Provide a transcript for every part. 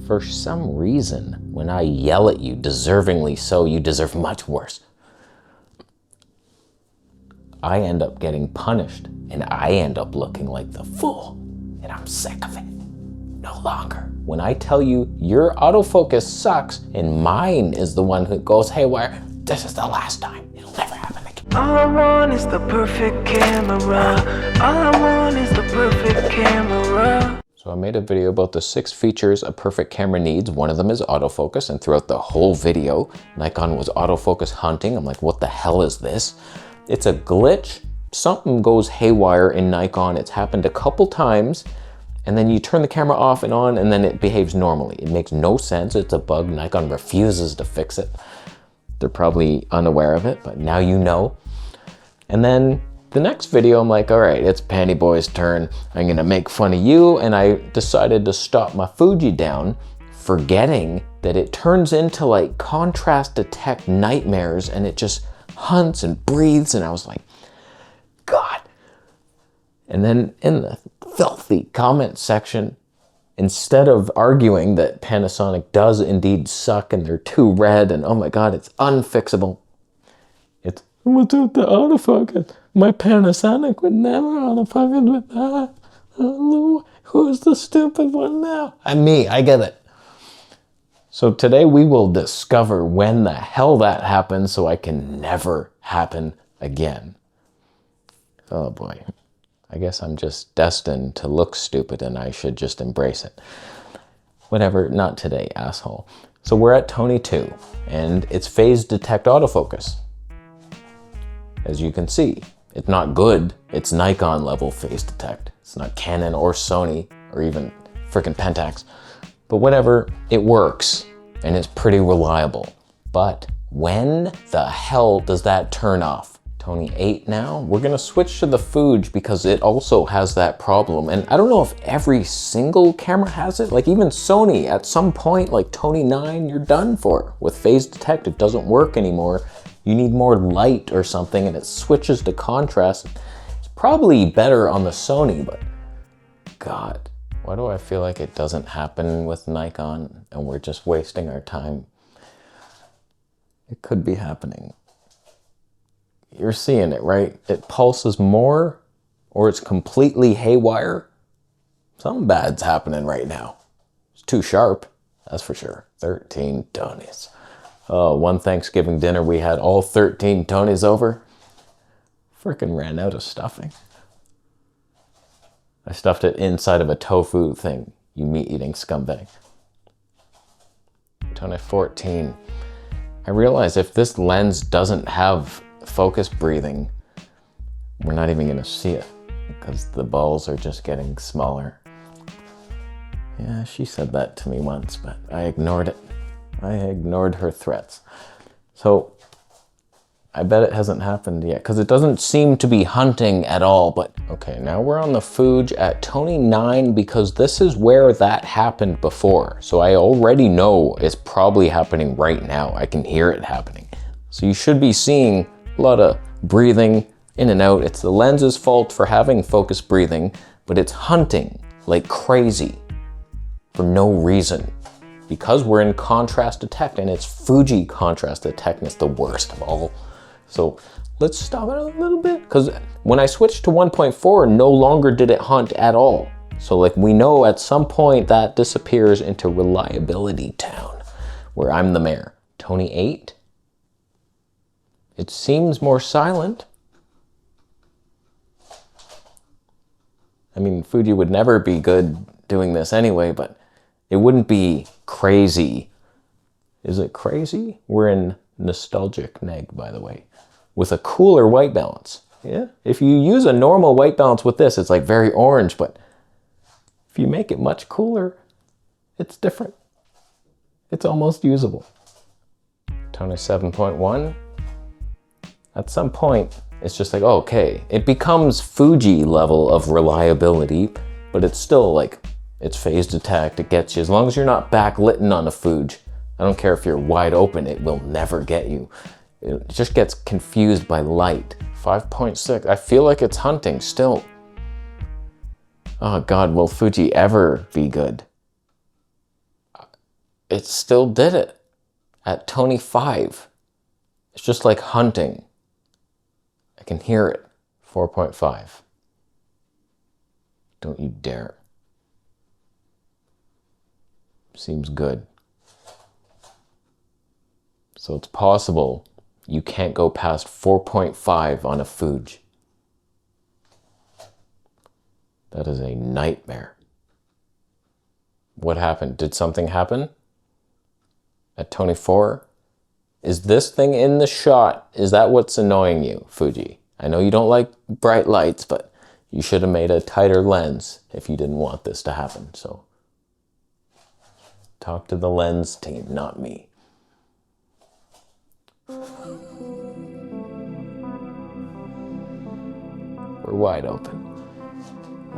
For some reason, when I yell at you, deservingly so, you deserve much worse, I end up getting punished and I end up looking like the fool, and I'm sick of it. No longer. When I tell you your autofocus sucks and mine is the one who goes haywire, this is the last time. It'll never happen again. All I want is the perfect camera. All I want is the perfect camera. So I made a video about the 6 features a perfect camera needs. One of them is autofocus, and throughout the whole video, Nikon was autofocus hunting. I'm like, what the hell is this? It's a glitch. Something goes haywire in Nikon. It's happened a couple times, and then you turn the camera off and on, and then it behaves normally. It makes no sense. It's a bug. Nikon refuses to fix it. They're probably unaware of it, but now you know. And then the next video, I'm like, all right, it's Panty Boy's turn. I'm gonna make fun of you, and I decided to stop my Fuji down, forgetting that it turns into like contrast detect nightmares, and it just hunts and breathes, and I was like, God. And then in the filthy comment section, instead of arguing that Panasonic does indeed suck and they're too red and oh my God, it's unfixable, it's, what's with the autofocus? My Panasonic would never autofocus with that. Who's the stupid one now? Me, I get it. So today we will discover when the hell that happened so I can never happen again. Oh boy. I guess I'm just destined to look stupid and I should just embrace it. Whatever, not today, asshole. So we're at Toneh 2 and it's phase detect autofocus. As you can see, it's not good. It's Nikon level phase detect. It's not Canon or Sony or even frickin' Pentax. But whatever, it works and it's pretty reliable. But when the hell does that turn off? Toneh 8 now. We're gonna switch to the Fuji because it also has that problem. And I don't know if every single camera has it. Like even Sony, at some point, like Toneh 9, you're done for. With phase detect, it doesn't work anymore. You need more light or something and it switches to contrast. It's probably better on the Sony, but God, why do I feel like it doesn't happen with Nikon and we're just wasting our time? It could be happening. You're seeing it, right? It pulses more or it's completely haywire. Something bad's happening right now. It's too sharp, that's for sure. 13 Tonehs. Oh, one Thanksgiving dinner we had all 13 Tonehs over. Frickin' ran out of stuffing. I stuffed it inside of a tofu thing, you meat-eating scumbag. Toneh 14. I realize if this lens doesn't have focus breathing, we're not even gonna see it because the balls are just getting smaller. Yeah, she said that to me once, but I ignored it. I ignored her threats. So I bet it hasn't happened yet because it doesn't seem to be hunting at all. But okay, now we're on the Fuji at Toneh 9 because this is where that happened before. So I already know it's probably happening right now. I can hear it happening. So you should be seeing a lot of breathing in and out. It's the lens's fault for having focus breathing, but it's hunting like crazy for no reason. Because we're in contrast detect and it's Fuji contrast detect and it's the worst of all. So let's stop it a little bit because when I switched to 1.4, no longer did it hunt at all. So like we know at some point that disappears into reliability town where I'm the mayor. Toneh 8. It seems more silent. I mean, Fuji would never be good doing this anyway, but it wouldn't be crazy. Is it crazy? We're in nostalgic neg, by the way, with a cooler white balance. Yeah, if you use a normal white balance with this, it's like very orange, but if you make it much cooler, it's different. It's almost usable. Toneh 7.1. At some point, it's just like, oh, okay, it becomes Fuji level of reliability, but it's still like, it's phase detect, it gets you. As long as you're not backlit on a Fuji, I don't care if you're wide open, it will never get you. It just gets confused by light. 5.6, I feel like it's hunting still. Oh God, will Fuji ever be good? it still did it at Toneh 5. It's just like hunting. I can hear it. 4.5. Don't you dare. Seems good. So it's possible you can't go past 4.5 on a Fuji. That is a nightmare. What happened? Did something happen at Toneh 4? Is this thing in the shot? Is that what's annoying you, Fuji? I know you don't like bright lights, but you should have made a tighter lens if you didn't want this to happen. So talk to the lens team, not me. We're wide open.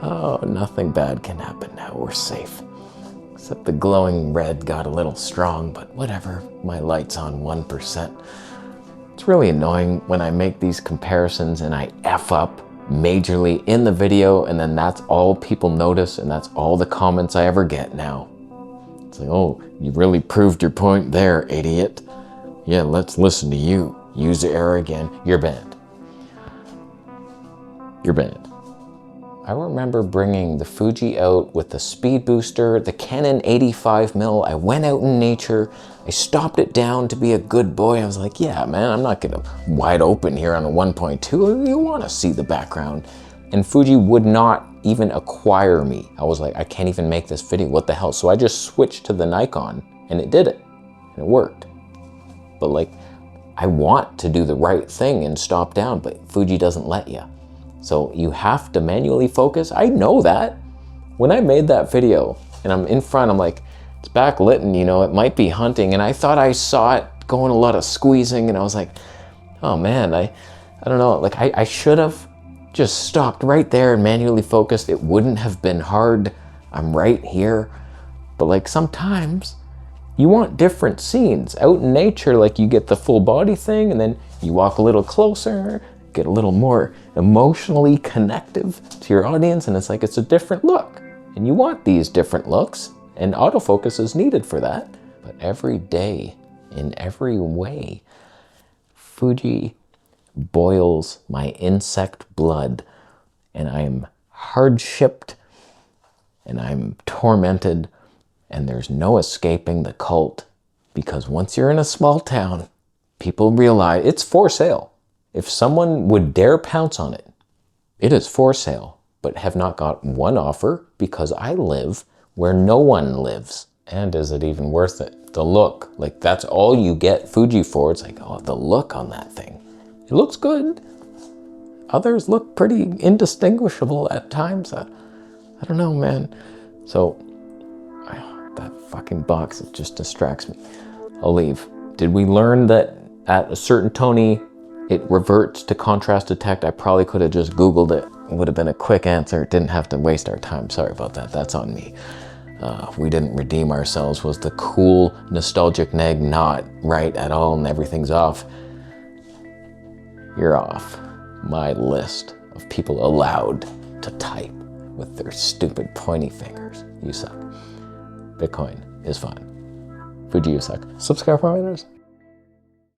Oh, nothing bad can happen now. We're safe. Except the glowing red got a little strong, but whatever. My light's on 1%. It's really annoying when I make these comparisons and I F up majorly in the video, and then that's all people notice, and that's all the comments I ever get now. It's like, oh, you really proved your point there, idiot. Yeah, let's listen to you. User error again. You're banned. You're banned. I remember bringing the Fuji out with the speed booster, the Canon 85mm. I went out in nature. I stopped it down to be a good boy. I was like, yeah, man, I'm not gonna wide open here on a 1.2. You wanna see the background. And Fuji would not even acquire me. I was like, I can't even make this video. What the hell? So I just switched to the Nikon and it did it. And it worked. But like, I want to do the right thing and stop down, but Fuji doesn't let you. So you have to manually focus. I know that. When I made that video and I'm in front, I'm like, it's backlit and you know, it might be hunting. And I thought I saw it going a lot of squeezing and I was like, oh man, I don't know. Like I should have just stopped right there and manually focused. It wouldn't have been hard. I'm right here. But like sometimes you want different scenes out in nature. Like you get the full body thing and then you walk a little closer, get a little more emotionally connective to your audience, and it's like it's a different look. And you want these different looks, and autofocus is needed for that. But every day, in every way, Fuji boils my insect blood, and I'm hard-shipped, and I'm tormented, and there's no escaping the cult, because once you're in a small town, people realize it's for sale. If someone would dare pounce on it, it is for sale, but have not got one offer because I live where no one lives. And is it even worth it? The look, like that's all you get Fuji for. It's like, oh, the look on that thing. It looks good. Others look pretty indistinguishable at times. I don't know, man. So, that fucking box, it just distracts me. I'll leave. Did we learn that at a certain Toneh, it reverts to contrast detect? I probably could have just Googled it. It would have been a quick answer. Didn't have to waste our time. Sorry about that. That's on me. We didn't redeem ourselves. Was the cool, nostalgic neg not right at all and everything's off? You're off my list of people allowed to type with their stupid pointy fingers. You suck. Bitcoin is fine. Fuji, you suck. Subscribe for more videos.